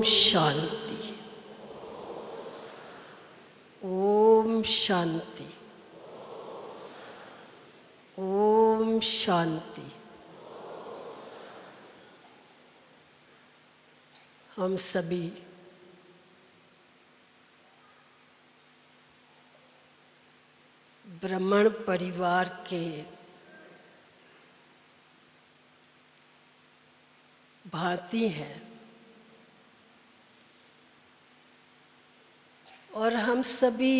शांति। ओम शांति। ओम शांति। हम सभी ब्राह्मण परिवार के भांति हैं और हम सभी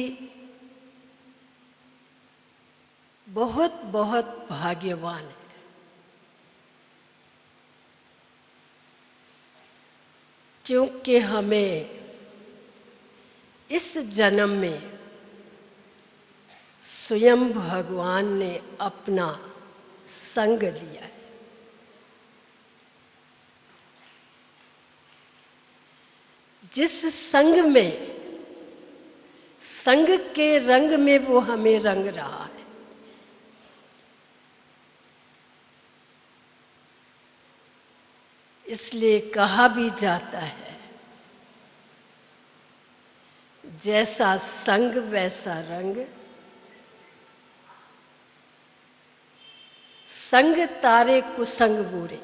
बहुत बहुत भाग्यवान हैं। क्योंकि हमें इस जन्म में स्वयं भगवान ने अपना संग लिया है। जिस संग में, संग के रंग में वो हमें रंग रहा है। इसलिए कहा भी जाता है, जैसा संग वैसा रंग, संग तारे कुसंग बूढ़े।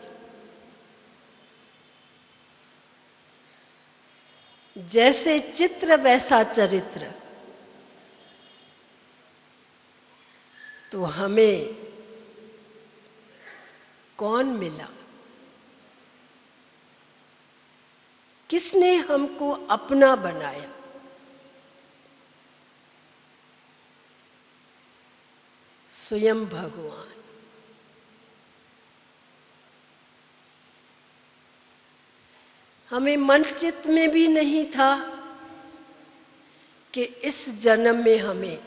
जैसे चित्र वैसा चरित्र। तो हमें कौन मिला? किसने हमको अपना बनाया? स्वयं भगवान। हमें मन चित्त में भी नहीं था कि इस जन्म में हमें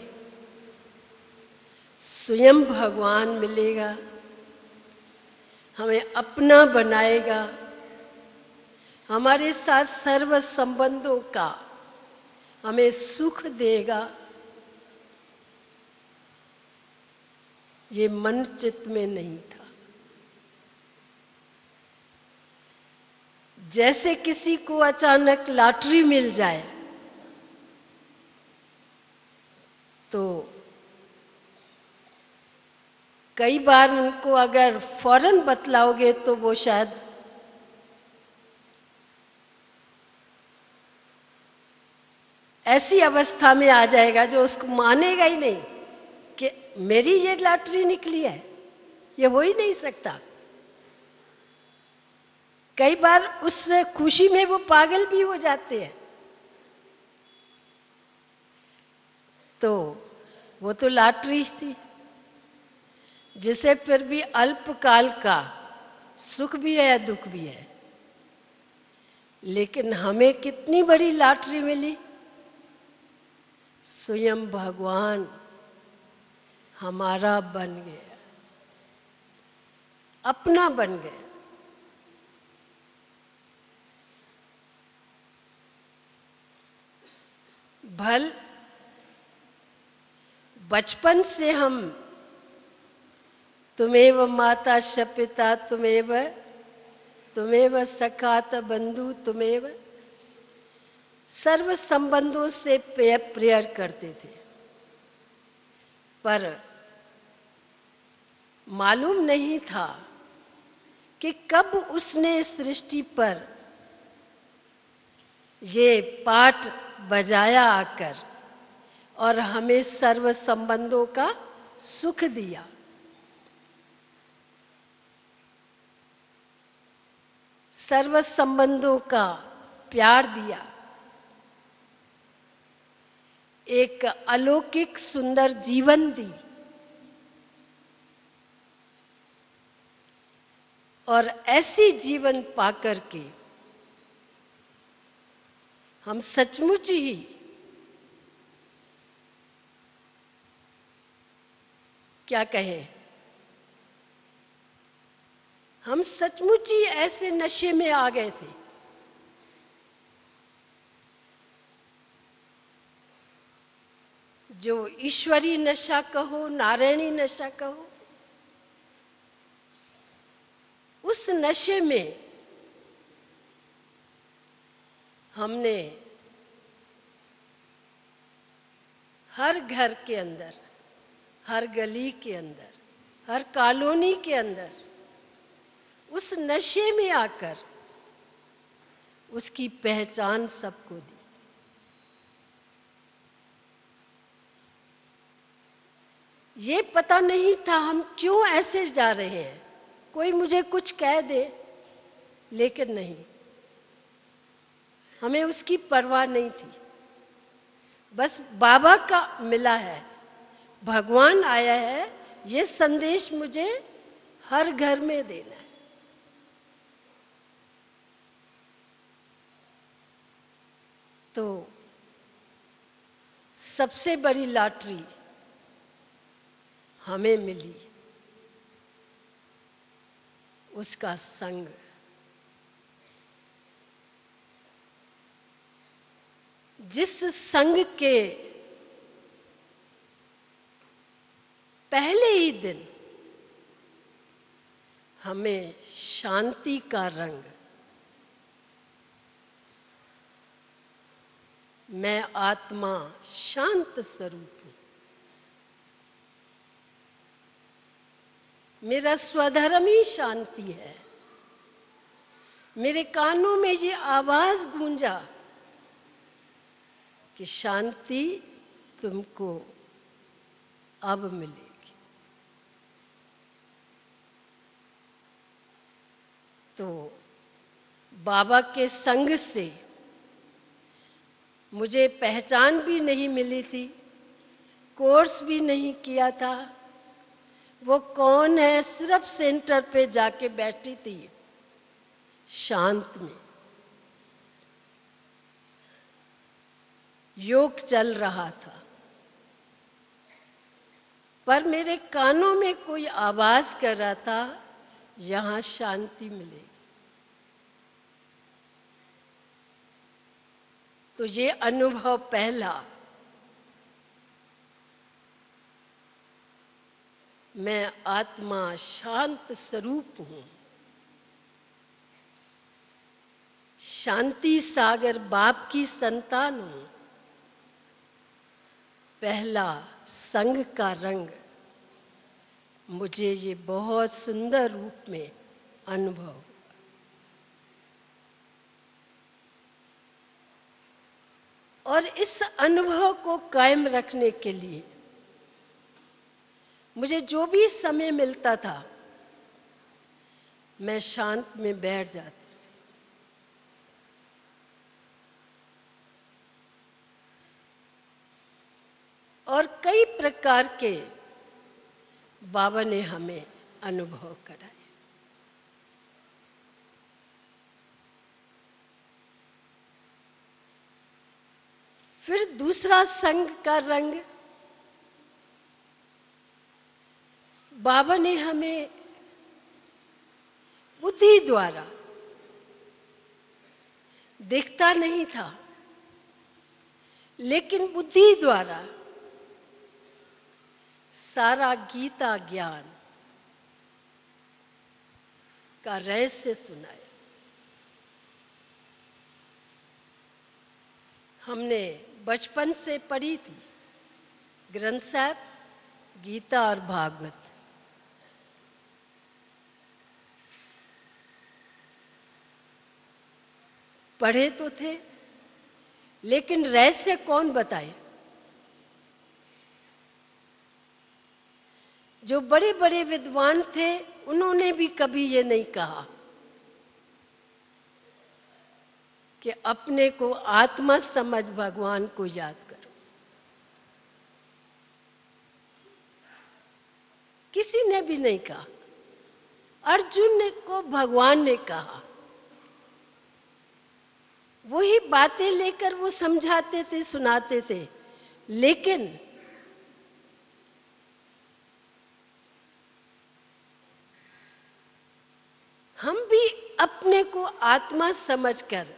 स्वयं भगवान मिलेगा, हमें अपना बनाएगा, हमारे साथ सर्व संबंधों का हमें सुख देगा। ये मन चित्त में नहीं था। जैसे किसी को अचानक लॉटरी मिल जाए तो कई बार उनको अगर फौरन बतलाओगे तो वो शायद ऐसी अवस्था में आ जाएगा जो उसको मानेगा ही नहीं कि मेरी ये लॉटरी निकली है। ये हो ही नहीं सकता। कई बार उस खुशी में वो पागल भी हो जाते हैं। तो वो तो लॉटरी थी, जिसे फिर भी अल्पकाल का सुख भी है दुख भी है। लेकिन हमें कितनी बड़ी लॉटरी मिली? स्वयं भगवान हमारा बन गया, अपना बन गया। भल बचपन से हम तुमेव माता च पिता तुमेव सखात बंधु तुमेव, सर्व संबंधों से प्रेयर करते थे। पर मालूम नहीं था कि कब उसने सृष्टि पर ये पाठ बजाया आकर और हमें सर्व संबंधों का सुख दिया। सर्व संबंधों का प्यार दिया। एक अलौकिक सुंदर जीवन दी। और ऐसी जीवन पाकर के हम सचमुच ही क्या कहें, हम सचमुच ही ऐसे नशे में आ गए थे। जो ईश्वरी नशा कहो, नारायणी नशा कहो, उस नशे में हमने हर घर के अंदर, हर गली के अंदर, हर कॉलोनी के अंदर उस नशे में आकर उसकी पहचान सबको दी। ये पता नहीं था हम क्यों ऐसे जा रहे हैं, कोई मुझे कुछ कह दे, लेकिन नहीं, हमें उसकी परवाह नहीं थी। बस बाबा का मिला है, भगवान आया है, ये संदेश मुझे हर घर में देना है। तो सबसे बड़ी लॉटरी हमें मिली, उसका संग। जिस संग के पहले ही दिन हमें शांति का रंग, मैं आत्मा शांत स्वरूप हूं, मेरा स्वधर्म ही शांति है। मेरे कानों में ये आवाज गूंजा कि शांति तुमको अब मिलेगी। तो बाबा के संग से मुझे पहचान भी नहीं मिली थी, कोर्स भी नहीं किया था। वो कौन है, सिर्फ सेंटर पे जाके बैठी थी शांत में, योग चल रहा था, पर मेरे कानों में कोई आवाज कर रहा था, यहां शांति मिलेगी। तो ये अनुभव पहला, मैं आत्मा शांत स्वरूप हूं, शांति सागर बाप की संतान हूं। पहला संग का रंग मुझे ये बहुत सुंदर रूप में अनुभव हुआ। और इस अनुभव को कायम रखने के लिए मुझे जो भी समय मिलता था, मैं शांत में बैठ जाती। और कई प्रकार के बाबा ने हमें अनुभव कराए। फिर दूसरा संग का रंग, बाबा ने हमें बुद्धि द्वारा, दिखता नहीं था लेकिन बुद्धि द्वारा सारा गीता ज्ञान का रहस्य सुनाया। हमने बचपन से पढ़ी थी ग्रंथ साहब, गीता और भागवत। पढ़े तो थे, लेकिन रहस्य कौन बताए? जो बड़े बड़े विद्वान थे, उन्होंने भी कभी ये नहीं कहा कि अपने को आत्मा समझ भगवान को याद करो। किसी ने भी नहीं कहा। अर्जुन को भगवान ने कहा, वही बातें लेकर वो समझाते थे, सुनाते थे। लेकिन हम भी अपने को आत्मा समझकर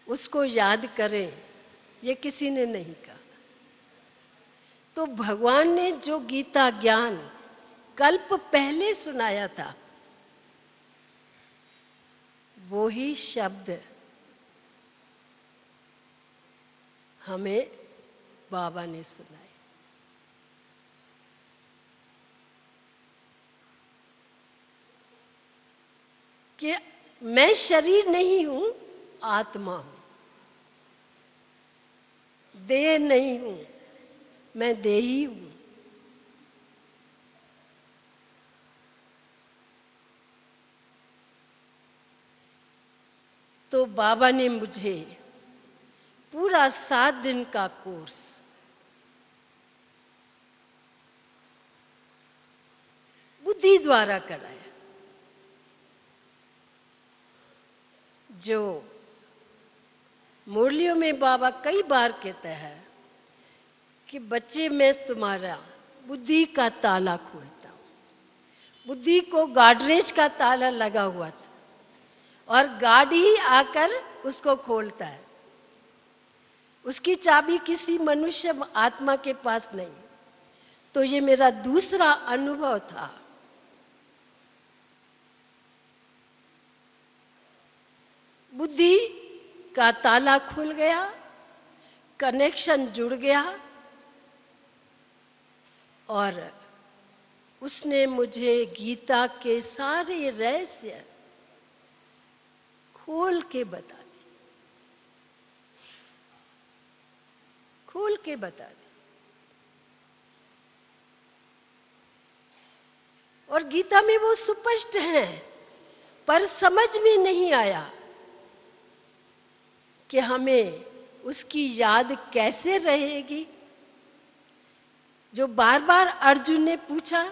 उसको याद करें, ये किसी ने नहीं कहा। तो भगवान ने जो गीता ज्ञान कल्प पहले सुनाया था, वो ही शब्द हमें बाबा ने सुनाए। कि मैं शरीर नहीं हूं, आत्मा हूं। देह नहीं हूं, मैं देही हूं। तो बाबा ने मुझे पूरा 7 दिन का कोर्स बुद्धि द्वारा कराया। जो मुरलियों में बाबा कई बार कहते हैं कि बच्चे, मैं तुम्हारा बुद्धि का ताला खोलता हूं। बुद्धि को गाडरेज का ताला लगा हुआ था और गार्ड ही आकर उसको खोलता है। उसकी चाबी किसी मनुष्य आत्मा के पास नहीं। तो ये मेरा दूसरा अनुभव था। बुद्धि का ताला खुल गया, कनेक्शन जुड़ गया और उसने मुझे गीता के सारे रहस्य खोल के बता दी, खोल के बता दी। और गीता में वो स्पष्ट है, पर समझ में नहीं आया कि हमें उसकी याद कैसे रहेगी। जो बार बार अर्जुन ने पूछा,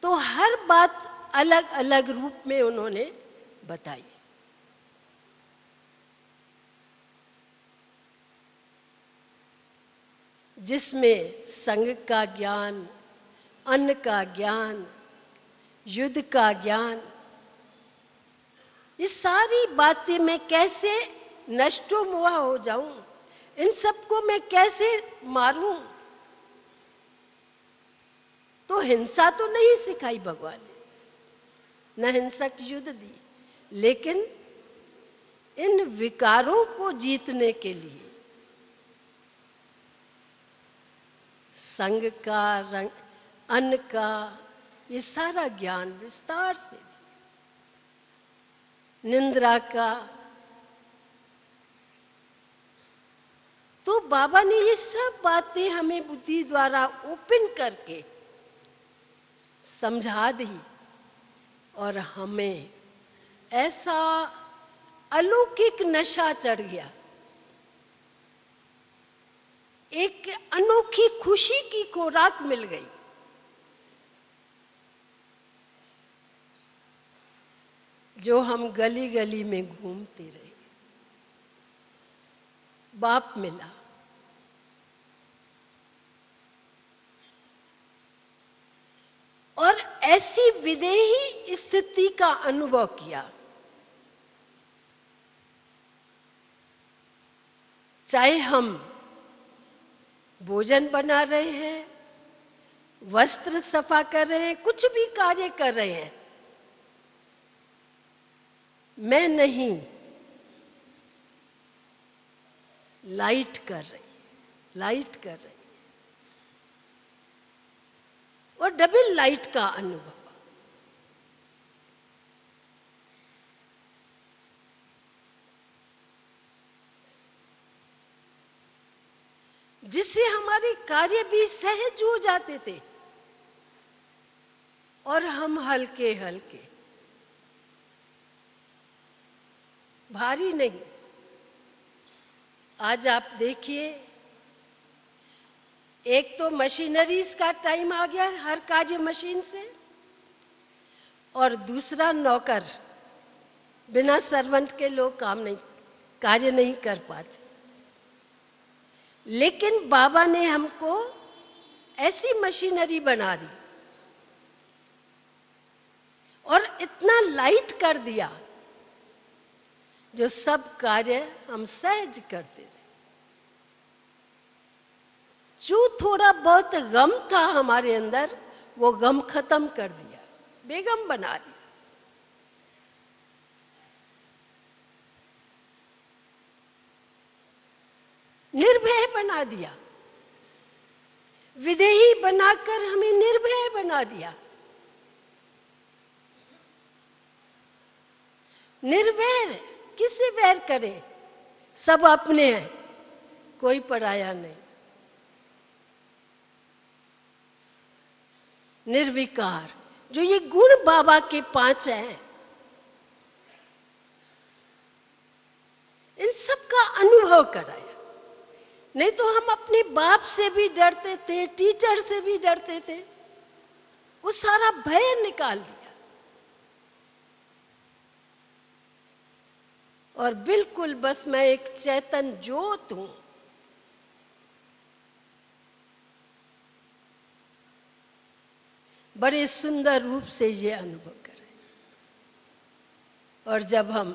तो हर बात अलग अलग रूप में उन्होंने बताई। जिसमें संग का ज्ञान, अन्न का ज्ञान, युद्ध का ज्ञान, ये सारी बातें मैं कैसे नष्टो मोहा हो जाऊं, इन सबको मैं कैसे मारूं। तो हिंसा तो नहीं सिखाई भगवान ने, न हिंसक युद्ध दी, लेकिन इन विकारों को जीतने के लिए संग का, रंग, अन्न का, ये सारा ज्ञान विस्तार से, निंद्रा का। तो बाबा ने ये सब बातें हमें बुद्धि द्वारा ओपन करके समझा दी और हमें ऐसा अलौकिक नशा चढ़ गया, एक अनोखी खुशी की खुराक मिल गई। जो हम गली गली में घूमते रहे, बाप मिला, और ऐसी विदेही स्थिति का अनुभव किया। चाहे हम भोजन बना रहे हैं, वस्त्र सफा कर रहे हैं, कुछ भी कार्य कर रहे हैं, मैं नहीं, लाइट कर रही, लाइट कर रही, और डबल लाइट का अनुभव। जिससे हमारे कार्य भी सहज हो जाते थे और हम हल्के हल्के, भारी नहीं। आज आप देखिए, एक तो मशीनरीज का टाइम आ गया, हर कार्य मशीन से, और दूसरा नौकर, बिना सर्वेंट के लोग काम नहीं, कार्य नहीं कर पाते। लेकिन बाबा ने हमको ऐसी मशीनरी बना दी और इतना लाइट कर दिया, जो सब कार्य हम सहज करते रहे। जो थोड़ा बहुत गम था हमारे अंदर, वो गम खत्म कर दिया, बेगम बना दिया। निर्भय बना दिया, विदेही बनाकर हमें निर्भय बना दिया। निर्वैर, किससे वैर करें? सब अपने हैं, कोई पराया नहीं। निर्विकार, जो ये गुण बाबा के 5 हैं, इन सब का अनुभव कराया। नहीं तो हम अपने बाप से भी डरते थे, टीचर से भी डरते थे, वो सारा भय निकाल दिया और बिल्कुल बस मैं एक चैतन ज्योत हूं। बड़े सुंदर रूप से ये अनुभव करें। और जब हम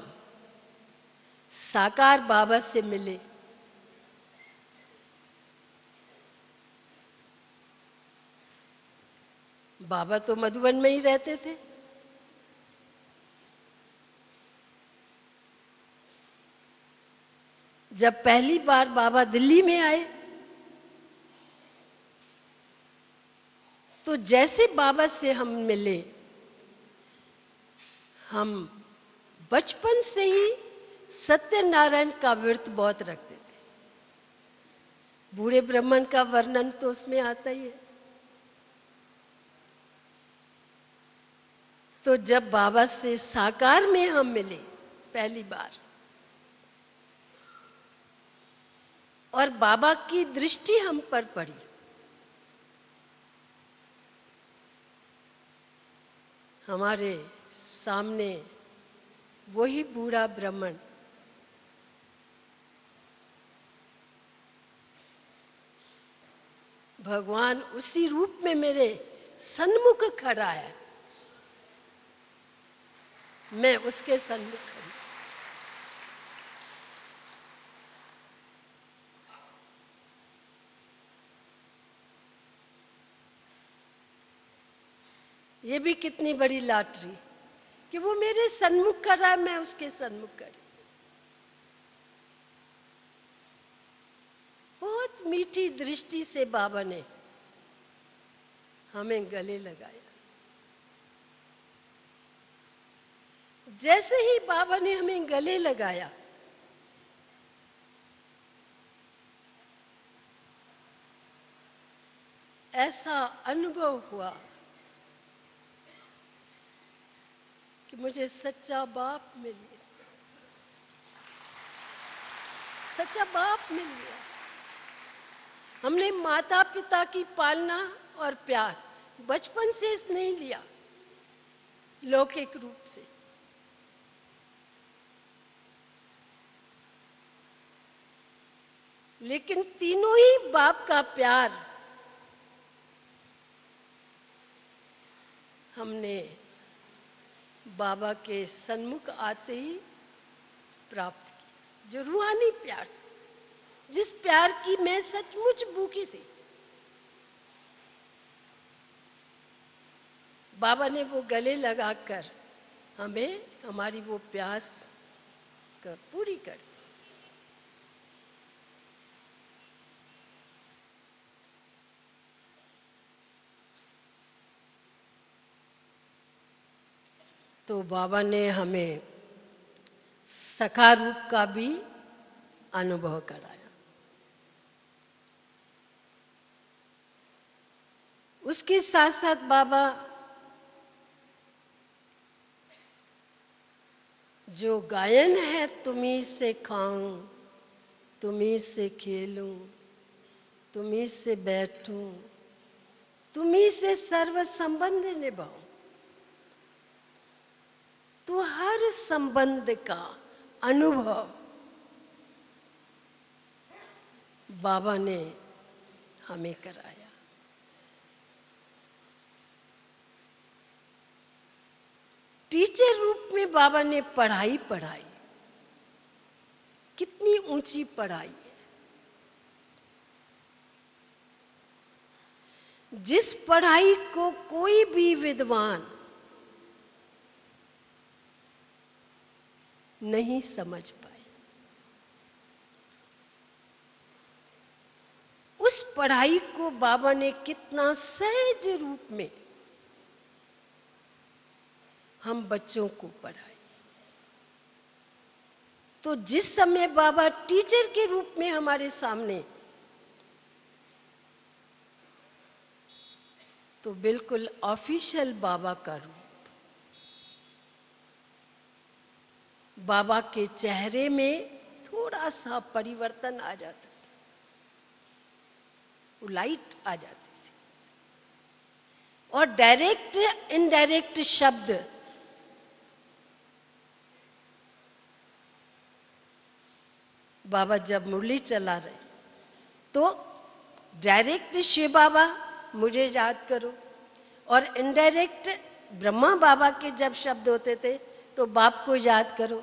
साकार बाबा से मिले, बाबा तो मधुबन में ही रहते थे, जब पहली बार बाबा दिल्ली में आए तो जैसे बाबा से हम मिले, हम बचपन से ही सत्यनारायण का व्रत बहुत रखते थे। बूढ़े ब्राह्मण का वर्णन तो उसमें आता ही है। तो जब बाबा से साकार में हम मिले पहली बार और बाबा की दृष्टि हम पर पड़ी, हमारे सामने वही बूढ़ा ब्राह्मण भगवान उसी रूप में मेरे सन्मुख खड़ा है, मैं उसके सन्मुख खड़ी। ये भी कितनी बड़ी लॉटरी कि वो मेरे सन्मुख खड़ा, मैं उसके सन्मुख खड़ी। बहुत मीठी दृष्टि से बाबा ने हमें गले लगाया। जैसे ही बाबा ने हमें गले लगाया, ऐसा अनुभव हुआ कि मुझे सच्चा बाप मिल गया, सच्चा बाप मिल गया। हमने माता पिता की पालना और प्यार बचपन से नहीं लिया लौकिक रूप से, लेकिन तीनों ही बाप का प्यार हमने बाबा के सन्मुख आते ही प्राप्त की। जो रूहानी प्यार था, जिस प्यार की मैं सचमुच भूखी थी, बाबा ने वो गले लगाकर हमें हमारी वो प्यास पूरी कर दी। तो बाबा ने हमें सखा रूप का भी अनुभव कराया। उसके साथ साथ बाबा जो गायन है, तुम्ही से खाऊं, तुम्ही से खेलूं, तुम्ही से बैठूं, तुम्ही से सर्व संबंध निभाऊं, तो हर संबंध का अनुभव बाबा ने हमें कराया। टीचर रूप में बाबा ने पढ़ाई पढ़ाई, कितनी ऊंची पढ़ाई है। जिस पढ़ाई को कोई भी विद्वान नहीं समझ पाए, पढ़ाई को बाबा ने कितना सहज रूप में हम बच्चों को पढ़ाई। तो जिस समय बाबा टीचर के रूप में हमारे सामने, तो बिल्कुल ऑफिशियल बाबा का रूप। बाबा के चेहरे में थोड़ा सा परिवर्तन आ जाता, वो लाइट आ जाती थी। और डायरेक्ट इनडायरेक्ट शब्द बाबा जब मुरली चला रहे तो डायरेक्ट शिव बाबा मुझे याद करो, और इनडायरेक्ट ब्रह्मा बाबा के जब शब्द होते थे तो बाप को याद करो,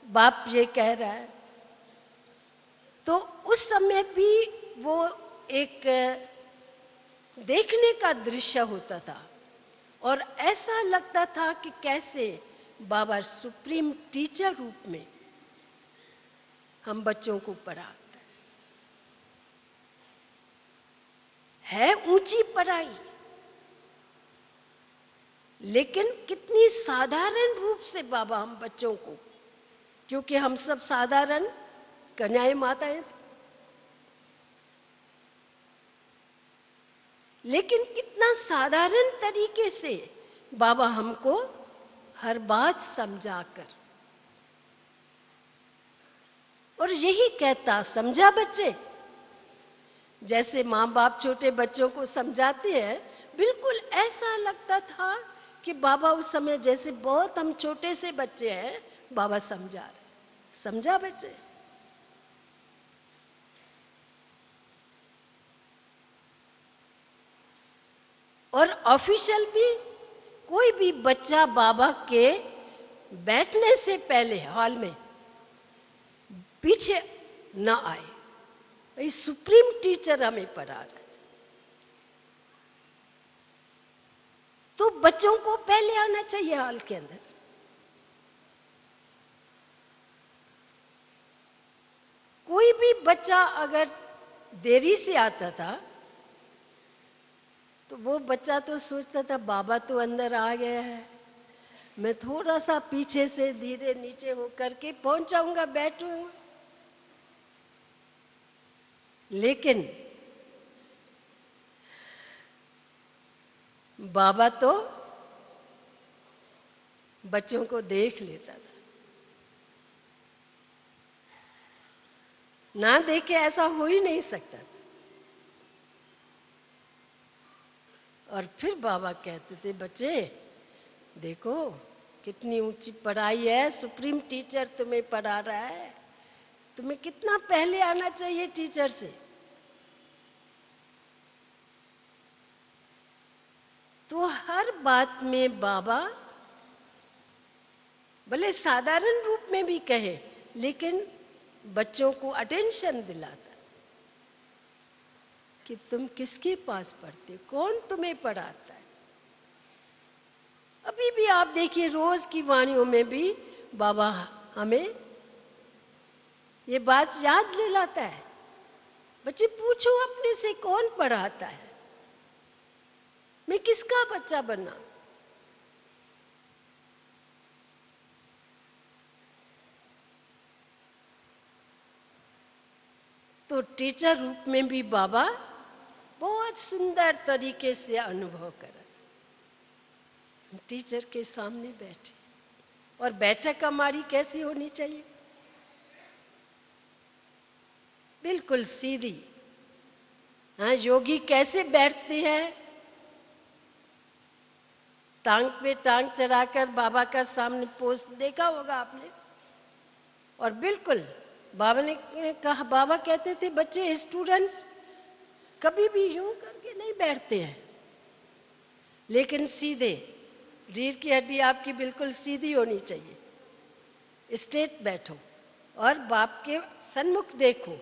बाप ये कह रहा है। तो उस समय भी वो एक देखने का दृश्य होता था और ऐसा लगता था कि कैसे बाबा सुप्रीम टीचर रूप में हम बच्चों को पढ़ाते है। ऊंची पढ़ाई, लेकिन कितनी साधारण रूप से बाबा हम बच्चों को, क्योंकि हम सब साधारण कन्याएं माताएं थी, लेकिन कितना साधारण तरीके से बाबा हमको हर बात समझाकर, और यही कहता, समझा बच्चे, जैसे माँ बाप छोटे बच्चों को समझाते हैं, बिल्कुल ऐसा लगता था कि बाबा उस समय जैसे बहुत हम छोटे से बच्चे हैं, बाबा समझा रहे, समझा बच्चे। और ऑफिशियल भी, कोई भी बच्चा बाबा के बैठने से पहले हॉल में पीछे ना आए। ये सुप्रीम टीचर हमें पढ़ा रहा है, तो बच्चों को पहले आना चाहिए हॉल के अंदर। कोई भी बच्चा अगर देरी से आता था तो वो बच्चा तो सोचता था बाबा तो अंदर आ गया है, मैं थोड़ा सा पीछे से धीरे नीचे होकर के पहुंच जाऊंगा, बैठूंगा। लेकिन बाबा तो बच्चों को देख लेता था, ना देखे ऐसा हो ही नहीं सकता था। और फिर बाबा कहते थे, बच्चे देखो कितनी ऊंची पढ़ाई है, सुप्रीम टीचर तुम्हें पढ़ा रहा है, तुम्हें कितना पहले आना चाहिए टीचर से। तो हर बात में बाबा भले साधारण रूप में भी कहे, लेकिन बच्चों को अटेंशन दिलाता कि तुम किसके पास पढ़ते हो, कौन तुम्हें पढ़ाता है। अभी भी आप देखिए रोज की वाणियों में भी बाबा हमें ये बात याद दिलाता है, बच्चे पूछो अपने से कौन पढ़ाता है, मैं किसका बच्चा बनना। तो टीचर रूप में भी बाबा बहुत सुंदर तरीके से अनुभव करा। टीचर के सामने बैठे, और बैठक हमारी कैसी होनी चाहिए, बिल्कुल सीधी। हाँ, योगी कैसे बैठते हैं, टांग पे टांग चढ़ाकर बाबा का सामने पोज देखा होगा आपने। और बिल्कुल बाबा ने कहा, बाबा कहते थे बच्चे स्टूडेंट्स कभी भी यूं करके नहीं बैठते हैं, लेकिन सीधे, रीढ़ की हड्डी आपकी बिल्कुल सीधी होनी चाहिए, स्ट्रेट बैठो और बाप के सन्मुख देखो।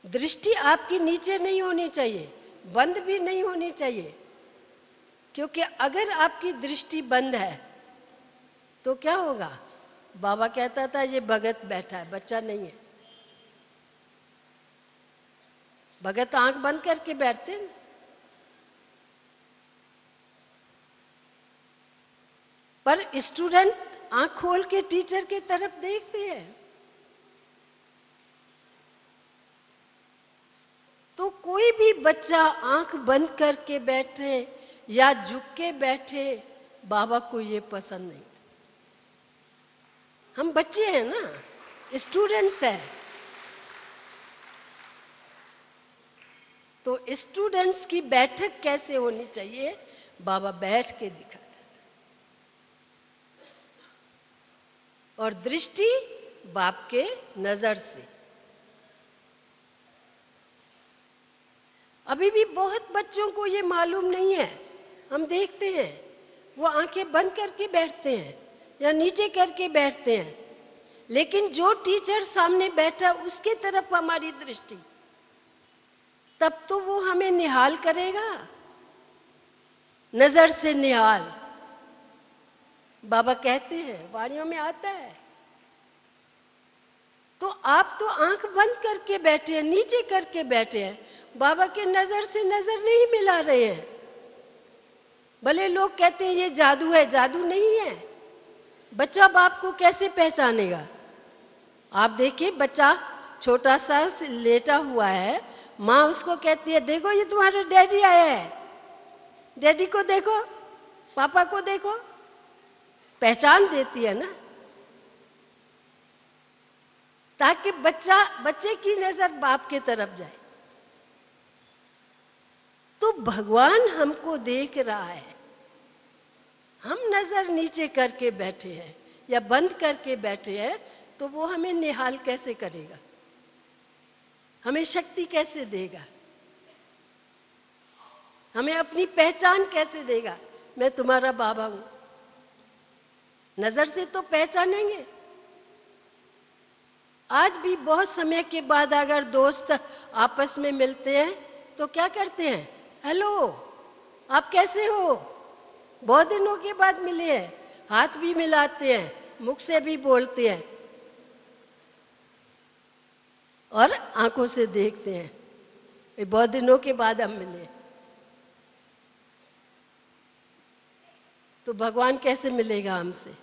दृष्टि आपकी नीचे नहीं होनी चाहिए, बंद भी नहीं होनी चाहिए, क्योंकि अगर आपकी दृष्टि बंद है तो क्या होगा। बाबा कहता था ये भगत बैठा है, बच्चा नहीं है। भगत आंख बंद करके बैठते हैं। पर स्टूडेंट आंख खोल के टीचर की तरफ देखते हैं। तो कोई भी बच्चा आंख बंद करके बैठे या झुक के बैठे, बाबा को ये पसंद नहीं। हम बच्चे हैं ना, स्टूडेंट्स हैं। तो स्टूडेंट्स की बैठक कैसे होनी चाहिए, बाबा बैठ के दिखाते। और दृष्टि बाप के नजर से। अभी भी बहुत बच्चों को ये मालूम नहीं है। हम देखते हैं वो आंखें बंद करके बैठते हैं या नीचे करके बैठते हैं, लेकिन जो टीचर सामने बैठा उसके तरफ हमारी दृष्टि, तब तो वो हमें निहाल करेगा, नजर से निहाल। बाबा कहते हैं, वाणियों में आता है। तो आप तो आंख बंद करके बैठे हैं, नीचे करके बैठे हैं, बाबा के नजर से नजर नहीं मिला रहे हैं। भले लोग कहते हैं ये जादू है, जादू नहीं है। बच्चा बाप को कैसे पहचानेगा? आप देखिए, बच्चा छोटा सा लेटा हुआ है, माँ उसको कहती है देखो ये तुम्हारा डैडी आया है, डैडी को देखो, पापा को देखो, पहचान देती है ना, ताकि बच्चे की नजर बाप की तरफ जाए। तो भगवान हमको देख रहा है, हम नजर नीचे करके बैठे हैं या बंद करके बैठे हैं, तो वो हमें निहाल कैसे करेगा, हमें शक्ति कैसे देगा, हमें अपनी पहचान कैसे देगा? मैं तुम्हारा बाबा हूं, नजर से तो पहचानेंगे। आज भी बहुत समय के बाद अगर दोस्त आपस में मिलते हैं तो क्या करते हैं? हेलो, आप कैसे हो? बहुत दिनों के बाद मिले हैं, हाथ भी मिलाते हैं, मुख से भी बोलते हैं और आंखों से देखते हैं, ये बहुत दिनों के बाद हम मिले। तो भगवान कैसे मिलेगा हमसे?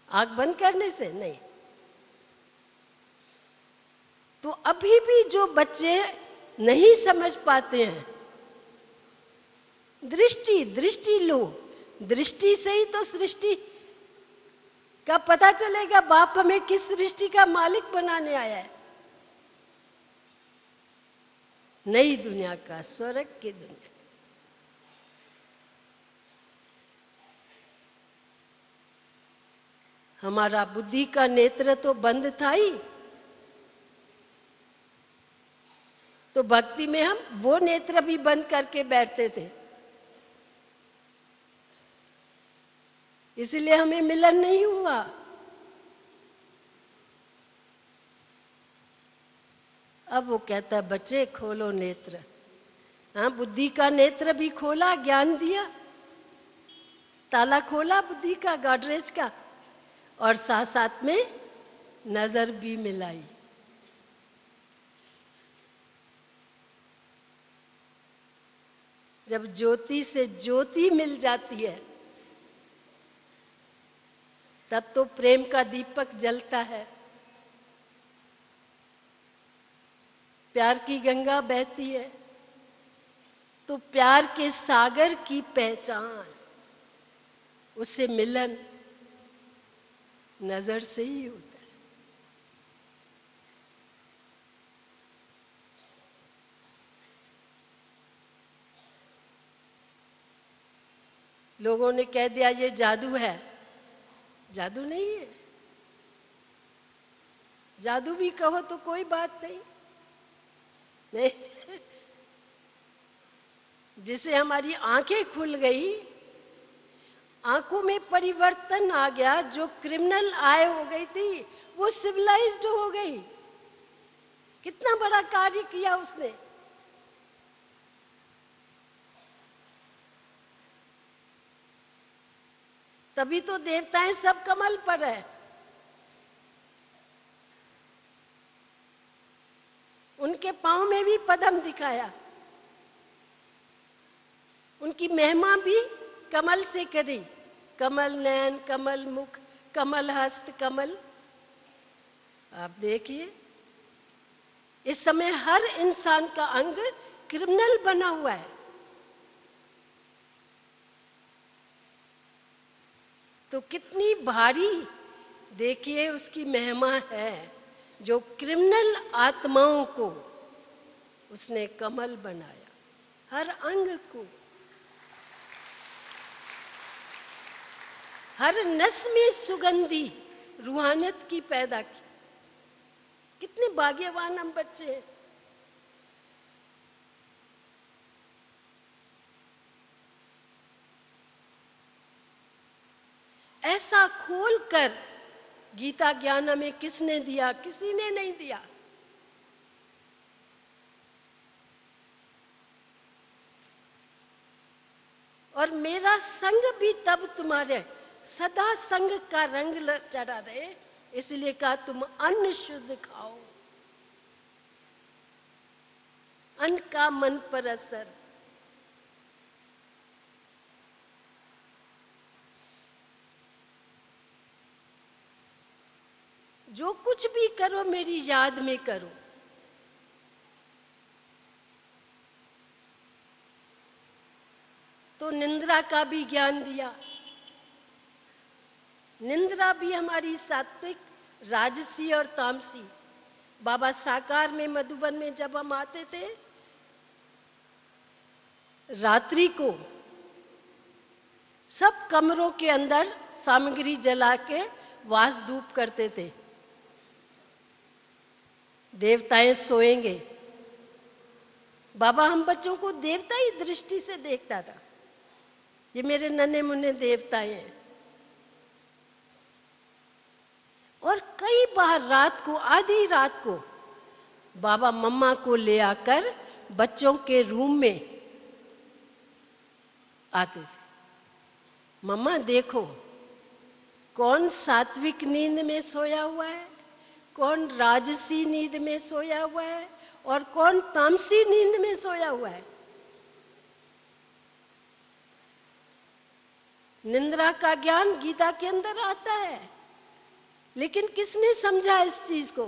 आंख बंद करने से नहीं। तो अभी भी जो बच्चे नहीं समझ पाते हैं, दृष्टि लो, दृष्टि से ही तो सृष्टि का पता चलेगा। बाप हमें किस सृष्टि का मालिक बनाने आया है, नई दुनिया का, स्वर्ग की दुनिया। हमारा बुद्धि का नेत्र तो बंद था ही, तो भक्ति में हम वो नेत्र भी बंद करके बैठते थे, इसलिए हमें मिलन नहीं हुआ। अब वो कहता है बच्चे खोलो नेत्र। हाँ, बुद्धि का नेत्र भी खोला, ज्ञान दिया, ताला खोला बुद्धि का, गॉडरेज का, और साथ साथ में नजर भी मिलाई। जब ज्योति से ज्योति मिल जाती है, तब तो प्रेम का दीपक जलता है, प्यार की गंगा बहती है। तो प्यार के सागर की पहचान, उससे मिलन नजर से ही होता है। लोगों ने कह दिया ये जादू है, जादू नहीं है। जादू भी कहो तो कोई बात नहीं, नहीं। जिसे हमारी आंखें खुल गई, आंखों में परिवर्तन आ गया, जो क्रिमिनल आय हो गई थी वो सिविलाइज्ड हो गई। कितना बड़ा कार्य किया उसने। तभी तो देवताएं सब कमल पर है। उनके पांव में भी पद्म दिखाया। उनकी महिमा भी कमल से करी। कमल नयन, कमल मुख, कमल हस्त, कमल। आप देखिए, इस समय हर इंसान का अंग क्रिमिनल बना हुआ है। तो कितनी भारी देखिए उसकी महिमा है, जो क्रिमिनल आत्माओं को उसने कमल बनाया, हर अंग को, हर नस में सुगंधी रूहानियत की पैदा की। कितने भाग्यवान हम बच्चे हैं। ऐसा खोलकर गीता ज्ञान हमें किसने दिया? किसी ने नहीं दिया। और मेरा संग भी तब तुम्हारे सदा संग का रंग चढ़ा रहे, इसलिए कहा तुम अन्न शुद्ध खाओ। अन्न का मन पर असर। जो कुछ भी करो मेरी याद में करो। तो निंद्रा का भी ज्ञान दिया। निंद्रा भी हमारी सात्विक, राजसी और तामसी। बाबा साकार में मधुबन में जब हम आते थे, रात्रि को सब कमरों के अंदर सामग्री जला के वास धूप करते थे। देवताएं सोएंगे। बाबा हम बच्चों को देवता ही दृष्टि से देखता था। ये मेरे नन्हे मुन्ने देवताएं हैं। और कई बार रात को, आधी रात को बाबा मम्मा को ले आकर बच्चों के रूम में आते थे। मम्मा देखो, कौन सात्विक नींद में सोया हुआ है, कौन राजसी नींद में सोया हुआ है और कौन तामसी नींद में सोया हुआ है। निंद्रा का ज्ञान गीता के अंदर आता है, लेकिन किसने समझा इस चीज को?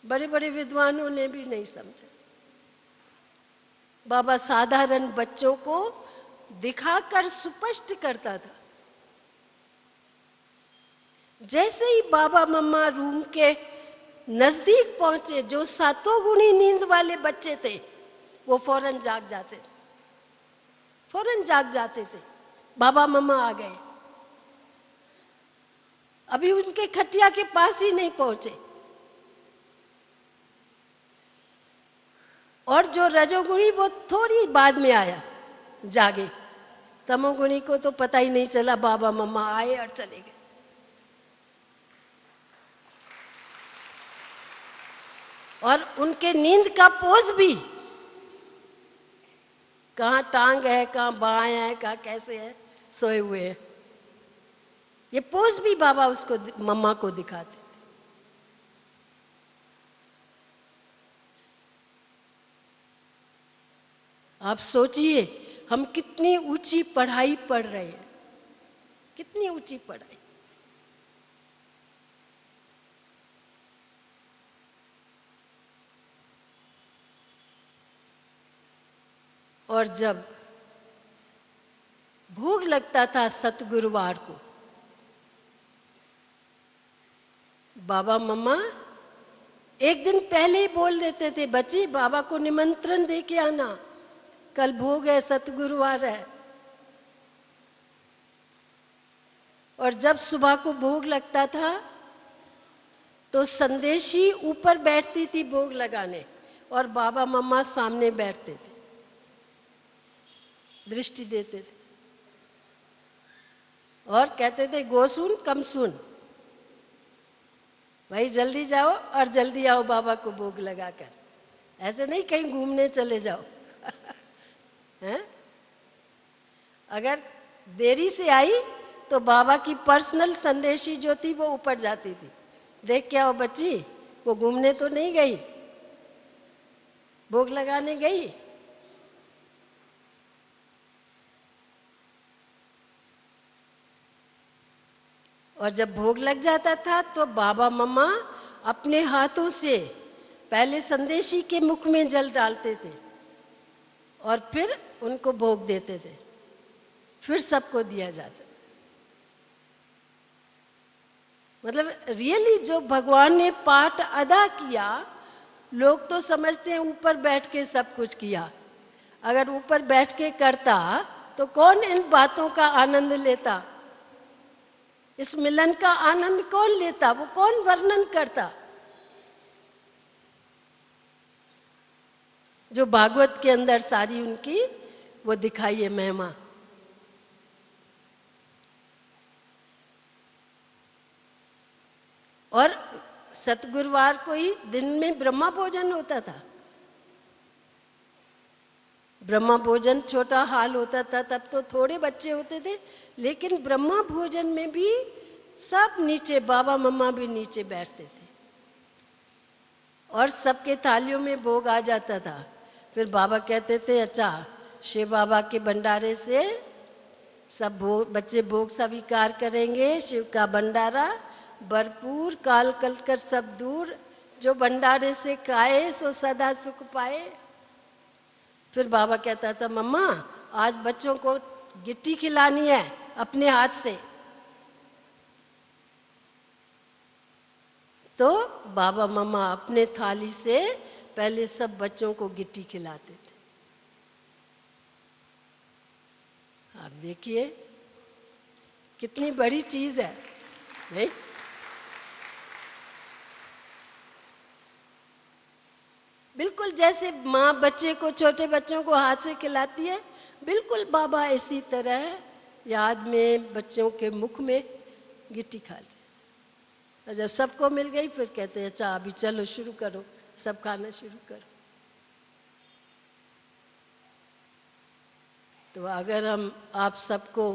बड़े बड़े विद्वानों ने भी नहीं समझा। बाबा साधारण बच्चों को दिखाकर स्पष्ट करता था। जैसे ही बाबा मम्मा रूम के नजदीक पहुंचे, जो सातों गुणी नींद वाले बच्चे थे वो फौरन जाग जाते थे। फौरन जाग जाते थे। बाबा मम्मा आ गए। अभी उनके खटिया के पास ही नहीं पहुंचे। और जो रजोगुणी वो थोड़ी बाद में आया, जागे। तमोगुणी को तो पता ही नहीं चला, बाबा मम्मा आए और चले गए। और उनके नींद का पोज भी, कहां टांग है, कहां बाएं है, कहां कैसे है, सोए हुए हैं। ये पोज भी बाबा उसको, मम्मा को दिखाते थे। आप सोचिए, हम कितनी ऊंची पढ़ाई पढ़ रहे हैं, कितनी ऊंची पढ़ाई। और जब भोग लगता था सतगुरुवार को, बाबा मम्मा एक दिन पहले ही बोल देते थे, बच्ची बाबा को निमंत्रण दे के आना, कल भोग है, सतगुरुवार है। और जब सुबह को भोग लगता था तो संदेशी ऊपर बैठती थी भोग लगाने, और बाबा मम्मा सामने बैठते थे, दृष्टि देते थे और कहते थे, गो सुन कम सुन, भाई जल्दी जाओ और जल्दी आओ बाबा को भोग लगाकर। ऐसे नहीं कहीं घूमने चले जाओ। हैं? अगर देरी से आई तो बाबा की पर्सनल संदेशी जो थी वो ऊपर जाती थी, देख के आओ बच्ची, वो घूमने तो नहीं गई, भोग लगाने गई। और जब भोग लग जाता था तो बाबा मम्मा अपने हाथों से पहले संदेशी के मुख में जल डालते थे और फिर उनको भोग देते थे, फिर सबको दिया जाता। मतलब रियली जो भगवान ने पाठ अदा किया, लोग तो समझते हैं ऊपर बैठ के सब कुछ किया। अगर ऊपर बैठ के करता तो कौन इन बातों का आनंद लेता? इस मिलन का आनंद कौन लेता? वो कौन वर्णन करता? जो भागवत के अंदर सारी उनकी वो दिखाई है महिमा। और सतगुरुवार को ही दिन में ब्रह्मा भोजन होता था। ब्रह्मा भोजन छोटा हाल होता था, तब तो थोड़े बच्चे होते थे, लेकिन ब्रह्मा भोजन में भी सब नीचे, बाबा मम्मा भी नीचे बैठते थे और सबके थालियों में भोग आ जाता था। फिर बाबा कहते थे, अच्छा शिव बाबा के भंडारे से सब बच्चे भोग स्वीकार करेंगे, शिव का भंडारा भरपूर, काल कल कर सब दूर, जो भंडारे से खाए सो सदा सुख पाए। फिर बाबा कहता था, मम्मा आज बच्चों को गिट्टी खिलानी है अपने हाथ से। तो बाबा मम्मा अपने थाली से पहले सब बच्चों को गिट्टी खिलाते थे। आप देखिए कितनी बड़ी चीज है, नहीं? बिल्कुल जैसे माँ बच्चे को, छोटे बच्चों को हाथ से खिलाती है, बिल्कुल बाबा इसी तरह याद में बच्चों के मुख में गिट्टी खाते। और जब सबको मिल गई फिर कहते हैं, अच्छा अभी चलो शुरू करो, सब खाना शुरू करो। तो अगर हम आप सबको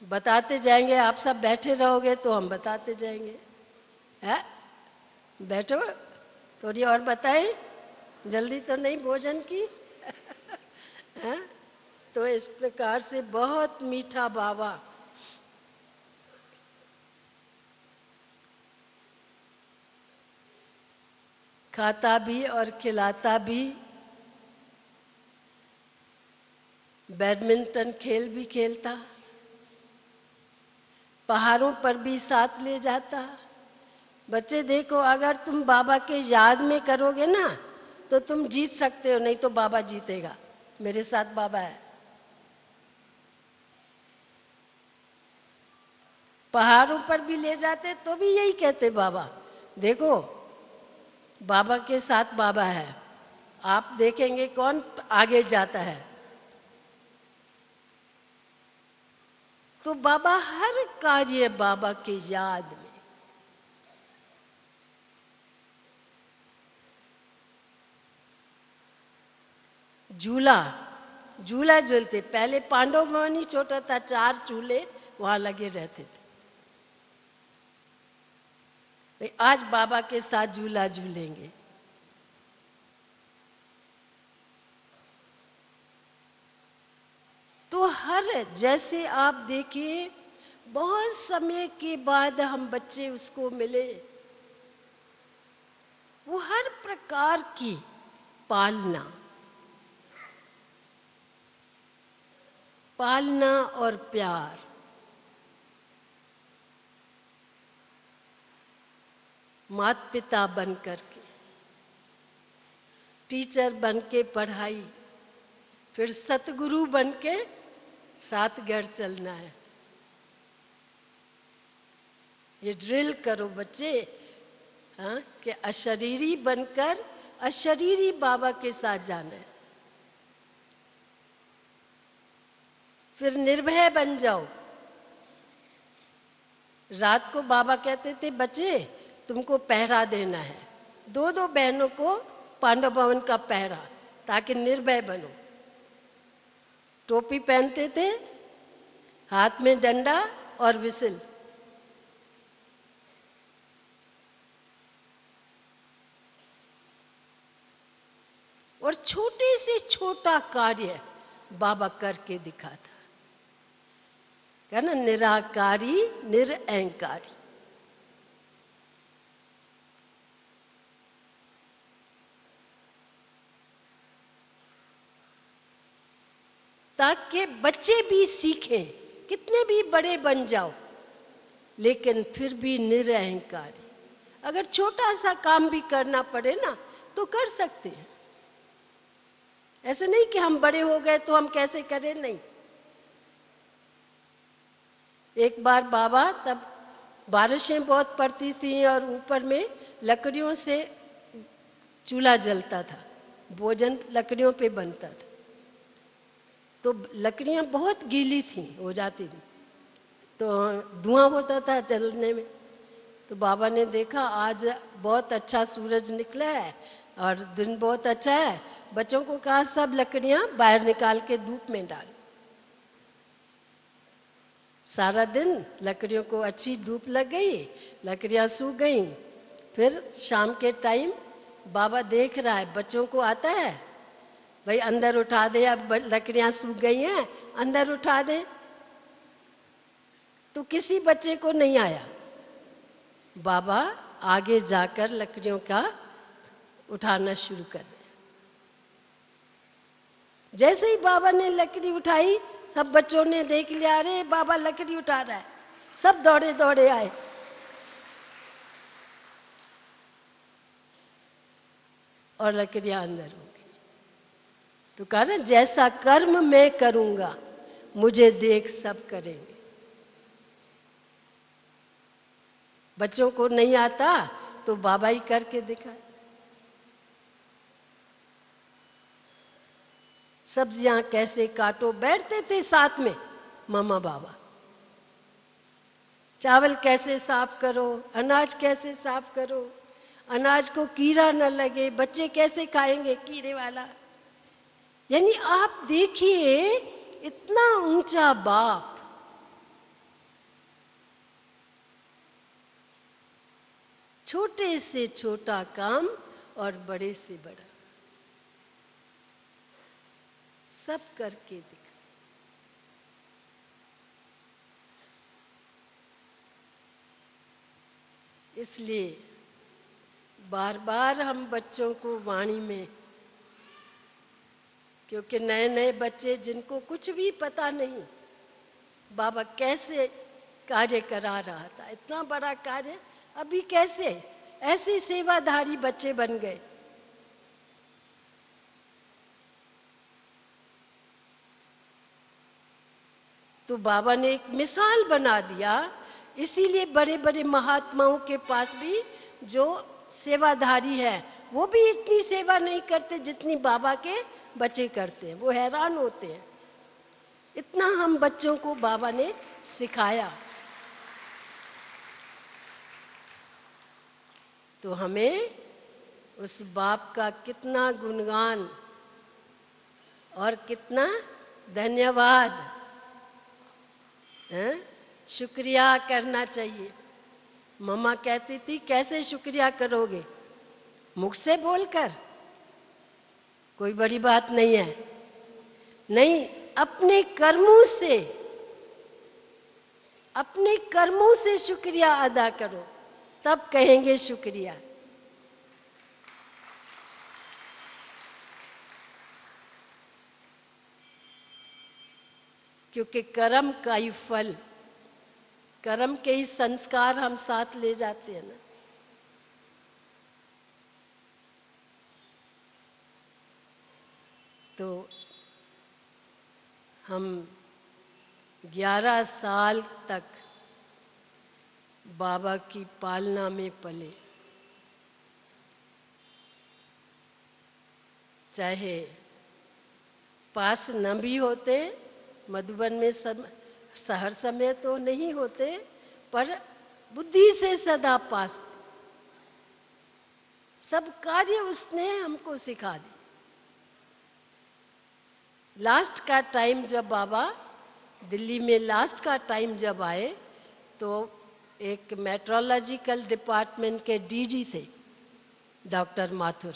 बताते जाएंगे, आप सब बैठे रहोगे तो हम बताते जाएंगे। है? बैठो, थोड़ी और बताएं, जल्दी तो नहीं भोजन की। है? तो इस प्रकार से बहुत मीठा बाबा। खाता भी और खिलाता भी, बैडमिंटन खेल भी खेलता, पहाड़ों पर भी साथ ले जाता। बच्चे देखो, अगर तुम बाबा के याद में करोगे ना तो तुम जीत सकते हो, नहीं तो बाबा जीतेगा। मेरे साथ बाबा है। पहाड़ों पर भी ले जाते तो भी यही कहते, बाबा देखो बाबा के साथ बाबा है, आप देखेंगे कौन आगे जाता है। तो बाबा हर कार्य बाबा के याद में। झूला झूला झूलते, पहले पांडव भवन ही छोटा था, 4 झूले वहां लगे रहते थे। आज बाबा के साथ झूला झूलेंगे। तो हर, जैसे आप देखिए बहुत समय के बाद हम बच्चे उसको मिले, वो हर प्रकार की पालना और प्यार, माता पिता बन करके, टीचर बन के पढ़ाई, फिर सतगुरु बन के साथ घर चलना है। ये ड्रिल करो बच्चे, हाँ, कि अशरीरी बनकर अशरीरी बाबा के साथ जाना है। फिर निर्भय बन जाओ। रात को बाबा कहते थे, बच्चे तुमको पहरा देना है, 2 बहनों को पांडव भवन का पहरा, ताकि निर्भय बनो। टोपी पहनते थे, हाथ में डंडा और विसिल। और छोटे से छोटा कार्य बाबा करके दिखाता। कहना निराकारी निरअहंकारी। ताकि बच्चे भी सीखें, कितने भी बड़े बन जाओ लेकिन फिर भी निरअहंकारी। अगर छोटा सा काम भी करना पड़े ना तो कर सकते हैं। ऐसे नहीं कि हम बड़े हो गए तो हम कैसे करें, नहीं। एक बार बाबा, तब बारिशें बहुत पड़ती थी और ऊपर में लकड़ियों से चूल्हा जलता था, भोजन लकड़ियों पे बनता था। तो लकड़ियां बहुत गीली थी, हो जाती थी, तो धुआं होता था जलने में। तो बाबा ने देखा आज बहुत अच्छा सूरज निकला है और दिन बहुत अच्छा है। बच्चों को कहा सब लकड़ियां बाहर निकाल के धूप में डाल। सारा दिन लकड़ियों को अच्छी धूप लग गई, लकड़ियां सूख गई। फिर शाम के टाइम बाबा देख रहा है, बच्चों को आता है भाई अंदर उठा दे, अब लकड़ियां सूख गई हैं अंदर उठा दे। तो किसी बच्चे को नहीं आया। बाबा आगे जाकर लकड़ियों का उठाना शुरू कर दिया। जैसे ही बाबा ने लकड़ी उठाई, सब बच्चों ने देख लिया, अरे बाबा लकड़ी उठा रहा है। सब दौड़े दौड़े आए। और लकड़ियां अंदर हो गई। तो कहा ना, जैसा कर्म मैं करूंगा मुझे देख सब करेंगे। बच्चों को नहीं आता तो बाबा ही करके दिखा। सब्जियां कैसे काटो, बैठते थे साथ में मामा बाबा। चावल कैसे साफ करो, अनाज कैसे साफ करो, अनाज को कीड़ा न लगे, बच्चे कैसे खाएंगे कीड़े वाला। यानी आप देखिए, इतना ऊंचा बाप, छोटे से छोटा काम और बड़े से बड़ा सब करके दिखा। इसलिए बार बार हम बच्चों को वाणी में, क्योंकि नए नए बच्चे जिनको कुछ भी पता नहीं, बाबा कैसे कार्य करा रहा था, इतना बड़ा कार्य अभी कैसे ऐसे सेवाधारी बच्चे बन गए। तो बाबा ने एक मिसाल बना दिया। इसीलिए बड़े बड़े महात्माओं के पास भी जो सेवाधारी है वो भी इतनी सेवा नहीं करते जितनी बाबा के बच्चे करते हैं। वो हैरान होते हैं, इतना हम बच्चों को बाबा ने सिखाया। तो हमें उस बाप का कितना गुणगान और कितना धन्यवाद, शुक्रिया करना चाहिए। मम्मा कहती थी, कैसे शुक्रिया करोगे? मुख से बोलकर? कोई बड़ी बात नहीं है। नहीं, अपने कर्मों से, अपने कर्मों से शुक्रिया अदा करो, तब कहेंगे शुक्रिया। क्योंकि कर्म का ही फल, कर्म के ही संस्कार हम साथ ले जाते हैं ना। तो हम 11 साल तक बाबा की पालना में पले। चाहे पास न भी होते, मधुबन में हर समय तो नहीं होते, पर बुद्धि से सदा पास। सब कार्य उसने हमको सिखा दी। लास्ट का टाइम जब बाबा दिल्ली में लास्ट का टाइम जब आए, तो एक मेट्रोलॉजिकल डिपार्टमेंट के डीजी थे डॉक्टर माथुर।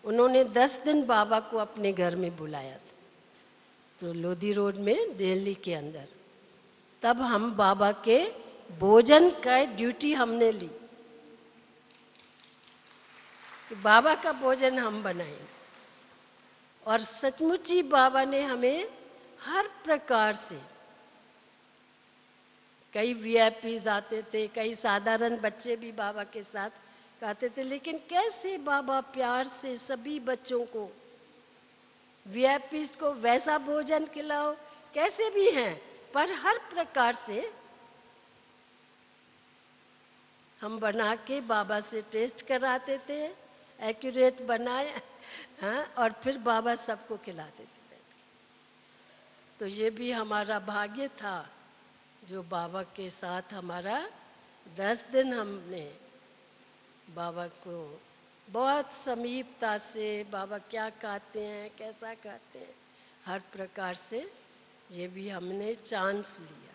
उन्होंने 10 दिन बाबा को अपने घर में बुलाया था, तो लोधी रोड में दिल्ली के अंदर। तब हम बाबा के भोजन का ड्यूटी हमने ली कि बाबा का भोजन हम बनाएंगे। और सचमुच ही बाबा ने हमें हर प्रकार से, कई वीआईपीज आते थे, कई साधारण बच्चे भी बाबा के साथ खाते थे, लेकिन कैसे बाबा प्यार से सभी बच्चों को, वीआईपीज को वैसा भोजन खिलाओ, कैसे भी हैं, पर हर प्रकार से हम बना के बाबा से टेस्ट कराते थे, एक्यूरेट बनाए, हाँ, और फिर बाबा सबको खिलाते थे बैठ के। तो ये भी हमारा भाग्य था जो बाबा के साथ हमारा 10 दिन हमने बाबा को बहुत समीपता से, बाबा क्या खाते हैं, कैसा खाते हैं, हर प्रकार से ये भी हमने चांस लिया।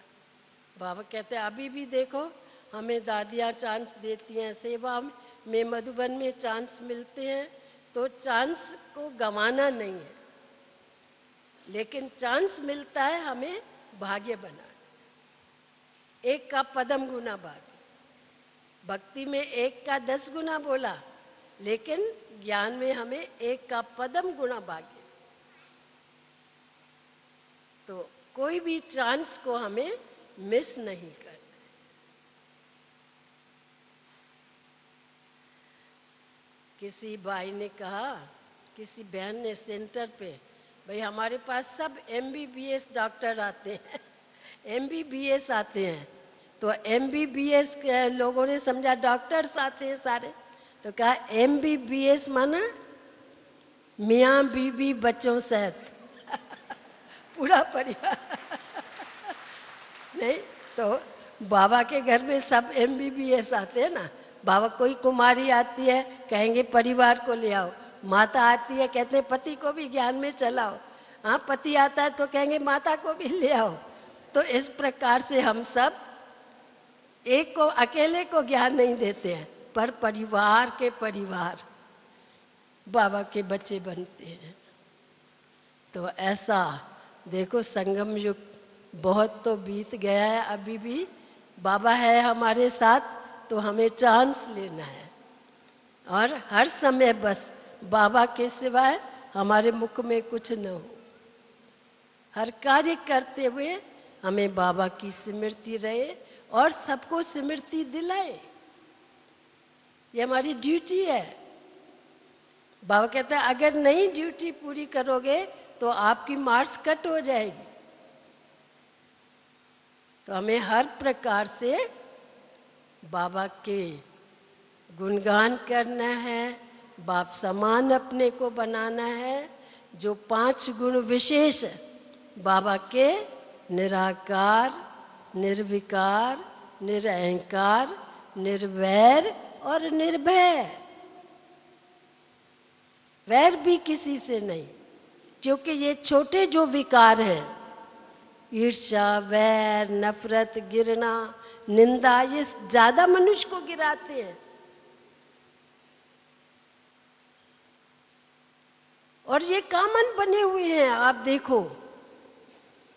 बाबा कहते हैं अभी भी देखो हमें दादियाँ चांस देती हैं, सेवा में मधुबन में चांस मिलते हैं, तो चांस को गंवाना नहीं है, लेकिन चांस मिलता है हमें भाग्य बना। एक का पदम गुना भाग्य, भक्ति में एक का 10 गुना बोला, लेकिन ज्ञान में हमें एक का पदम गुना भाग्य। तो कोई भी चांस को हमें मिस नहीं करना। किसी भाई ने कहा, किसी बहन ने सेंटर पे, भाई हमारे पास सब एमबीबीएस डॉक्टर आते हैं, एमबीबीएस आते हैं, तो एमबीबीएस लोगों ने समझा डॉक्टर्स आते हैं सारे, तो कहा एमबीबीएस माना मियाँ बीबी बच्चों सहित पूरा परिवार। नहीं तो बाबा के घर में सब एमबीबीएस आते हैं ना। बाबा, कोई कुमारी आती है कहेंगे परिवार को ले आओ, माता आती है कहते हैं पति को भी ज्ञान में चलाओ, हाँ पति आता है तो कहेंगे माता को भी ले आओ। तो इस प्रकार से हम सब एक को, अकेले को ज्ञान नहीं देते हैं, पर परिवार के परिवार बाबा के बच्चे बनते हैं। तो ऐसा देखो संगम युग बहुत तो बीत गया है, अभी भी बाबा है हमारे साथ, तो हमें चांस लेना है और हर समय बस बाबा के सिवाय हमारे मुख में कुछ न हो। हर कार्य करते हुए हमें बाबा की स्मृति रहे और सबको स्मृति दिलाए, ये हमारी ड्यूटी है। बाबा कहता है अगर नहीं ड्यूटी पूरी करोगे तो आपकी मार्क्स कट हो जाएगी। तो हमें हर प्रकार से बाबा के गुणगान करना है, बाप समान अपने को बनाना है। जो 5 गुण विशेष बाबा के, निराकार, निर्विकार, निरअहकार, निर्वैर और निर्भय, वैर भी किसी से नहीं, क्योंकि ये छोटे जो विकार हैं, ईर्ष्या, वैर, नफरत, गिरना, निंदा, ये ज्यादा मनुष्य को गिराते हैं। और ये कॉमन बने हुए हैं, आप देखो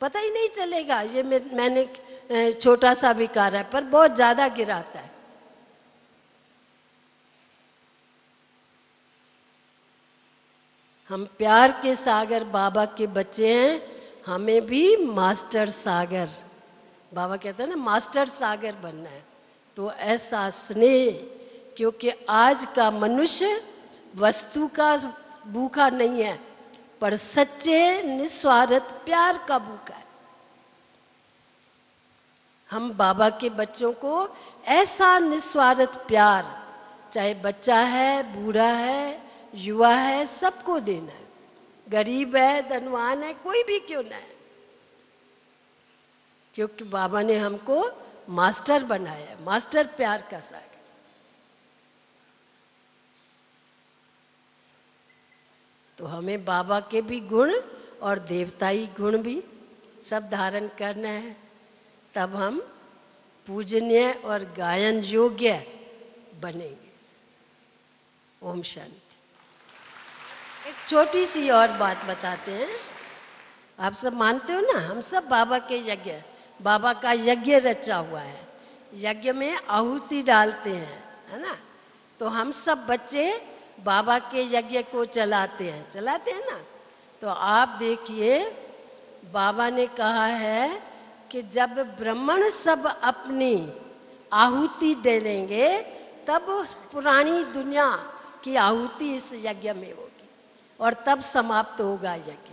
पता ही नहीं चलेगा ये मैंने छोटा सा विकार है, पर बहुत ज्यादा गिराता है। हम प्यार के सागर बाबा के बच्चे हैं, हमें भी मास्टर सागर, बाबा कहते हैं ना मास्टर सागर बनना है। तो ऐसा स्नेह, क्योंकि आज का मनुष्य वस्तु का भूखा नहीं है, पर सच्चे निस्वार्थ प्यार का भूखा है। हम बाबा के बच्चों को ऐसा निस्वार्थ प्यार, चाहे बच्चा है, बूढ़ा है, युवा है, सबको देना है, गरीब है, धनवान है, कोई भी क्यों ना है, क्योंकि बाबा ने हमको मास्टर बनाया है, मास्टर प्यार का सागर। तो हमें बाबा के भी गुण और देवताई गुण भी सब धारण करना है, तब हम पूजनीय और गायन योग्य बनेंगे। ओम शांति। एक छोटी सी और बात बताते हैं। आप सब मानते हो ना, हम सब बाबा के यज्ञ, बाबा का यज्ञ रचा हुआ है। यज्ञ में आहुति डालते हैं, है ना। तो हम सब बच्चे बाबा के यज्ञ को चलाते हैं ना। तो आप देखिए, बाबा ने कहा है कि जब ब्राह्मण सब अपनी आहुति दे लेंगे, तब पुरानी दुनिया की आहुति इस यज्ञ में होगी और तब समाप्त होगा यज्ञ।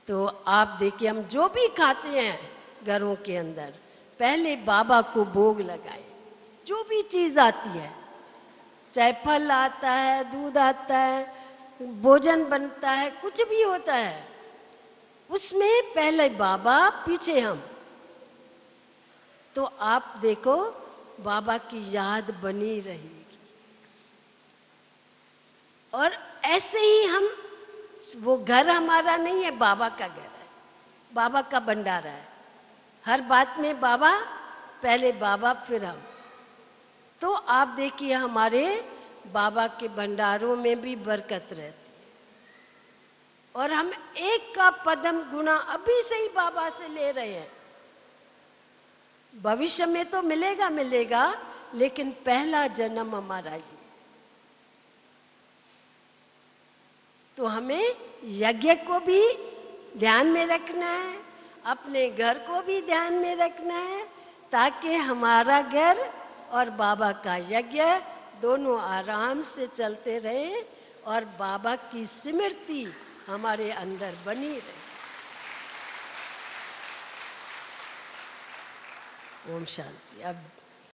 तो आप देखिए, हम जो भी खाते हैं घरों के अंदर, पहले बाबा को भोग लगाए। जो भी चीज आती है, चाहे फल आता है, दूध आता है, भोजन बनता है, कुछ भी होता है, उसमें पहले बाबा, पीछे हम। तो आप देखो, बाबा की याद बनी रहेगी। और ऐसे ही हम, वो घर हमारा नहीं है, बाबा का घर है, बाबा का भंडारा है। हर बात में बाबा, पहले बाबा फिर हम। तो आप देखिए, हमारे बाबा के भंडारों में भी बरकत रहती है। और हम एक का पदम गुना अभी से ही बाबा से ले रहे हैं। भविष्य में तो मिलेगा, लेकिन पहला जन्म हमारा ये। तो हमें यज्ञ को भी ध्यान में रखना है, अपने घर को भी ध्यान में रखना है, ताकि हमारा घर और बाबा का यज्ञ दोनों आराम से चलते रहे और बाबा की स्मृति हमारे अंदर बनी रहे। ओम शांति। अब